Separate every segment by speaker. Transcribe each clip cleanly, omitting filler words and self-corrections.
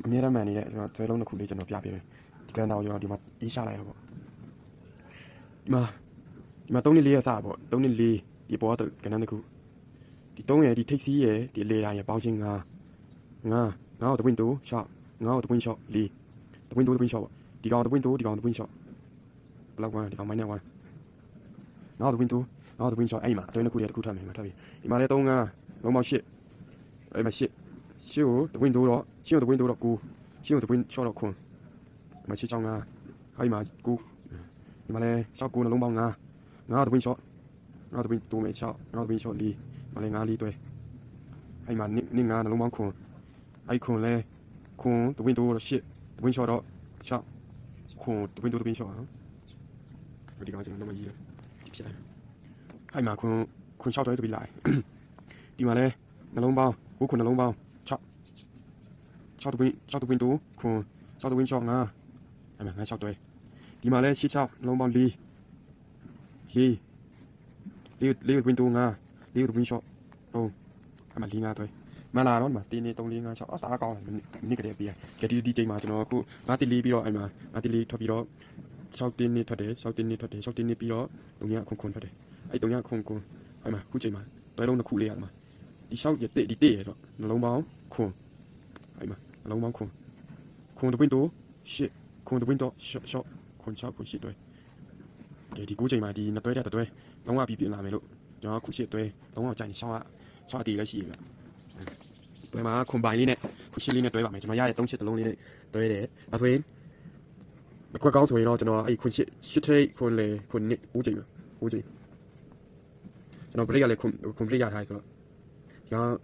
Speaker 1: အမြဲတမ်းမှန်နေတဲ့ကျွန်တော်ဇွဲလုံးတစ်ခုလေးကျွန်တော်ပြပေးမယ်ဒီကန်တော်ကျွန်တော်ဒီမှာအေးရှာလိုက်ရပေါ့ဒီမှာ3နှစ်4ရက်စပေါ့3နှစ်4ဒီပေါ်ကကနန်းတစ်ခုဒီ3ရယ်ဒီထိတ်စီးရယ်ဒီလေတိုင်းရယ်ပေါင်းချင်း9ကိုတပွင့်2 shot 9ကိုတပွင့် shot 4တပွင့်2တပွင့် shot ပေါ့ဒီကောင်တပွင့်2ဒီကောင်တပွင့် shot ဘလောက်ကွာဒီကောင်မိုင်းနဲ့ကွာ9တပွင့်2 9တပွင့် shot အဲ့မှာအတွင်းတစ်ခုတည်းတစ်ခုထပ်မယ်မှာထပ်ပြီဒီမှာလဲ3 5လုံးပေါင်း8အဲ့မှာ8ကိုတပွင့်2တော့8ကိုတပွင့်2တော့9 8ကိုတပွင့် shot တော့9ဒီမှာ8ချောင်း9အဲ့မှာ9ဒီမှာလဲ6 9နှလုံးပေါင်း9 9တပွင့် shot 9တပွင့်2မယ်6 9တပွင့် shot 4မှာလဲ9 4တွဲအဲ့မှာနင်း9နှလုံးပေါင်း9အဲ့9လဲ9တပွင့်2တော့8တပွင့် shot တော့6 9တပွင့်2တပွင့် shot ဟောဒီကောင်ကျွန်တော်မကြီးဖြစ်တယ်အဲ့မှာ9 6တွဲဆိုပြီးလာဒီမှာလဲနှလုံးပေါင်း9နှလုံးပေါင်း6တပွင့်2 9 6တပွင့် shot 9အဲ့မှာ9 6တွဲဒီမှာလဲ8 6နှလုံးပေါင်း4 4ပွင့်2 9 4ပွင့် shot 3အဲ့မှာ4 5တွဲမလာတော့ဒီမှာတင်းနေ3 4 5 6တားကောင်းတယ်မိနစ်ကလေးပြရဒီချိန်မှာကျွန်တော်အခု9တိ4ပြီးတော့အဲ့မှာ9တိ4ထွက်ပြီးတော့6တင်းနေထွက်တယ်6တင်းနေထွက်တယ်6တင်းနေပြီးတော့3ညခွန်ထွက်တယ်အဲ့3ညခွန်အဲ့မှာခုချိန်မှာတွဲလုံးတစ်ခုလေးရမှာဒီ6ရတိဒီရတော့နှလုံးပေါင်းခွန်အဲ့မှာနှလုံးပေါင်းခွန်တပွင့်2 8ခွန်တပွင့်တော့ shot ခွန်6ခွန်8တွဲဒီ9ချိန်မှာဒီ2တွဲတဲ့တွဲလုံးဝပြီးပြင်လာမယ်လို့ကျွန်တော်ခု8တွဲလုံးဝကြိုက်နေ6တီလည်းရှိရပါတွဲမှာခွန်ပိုင်လေးနဲ့ခု8လေးနဲ့တွဲပါမယ်ကျွန်တော်ရတဲ့3 8တလုံးလေးနဲ့တွဲတယ်ဒါဆိုရင်အကွက်ကောင်းဆိုရင်တော့ကျွန်တော်အဲ့ခွန်8ထိတ်ခွန်လေခွန်နစ်9ချိန်ပါ9ချိန်ကျွန်တော် break ရလဲခွန် break ရထားဆိုတော့ကျွန်တော်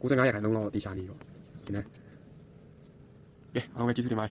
Speaker 1: 95ရာခိုင်နှုန်းလောက်တေချာနေတော့ဒီနေ့ကဲအားလုံးပဲကျေးဇူးတင်ပါတယ်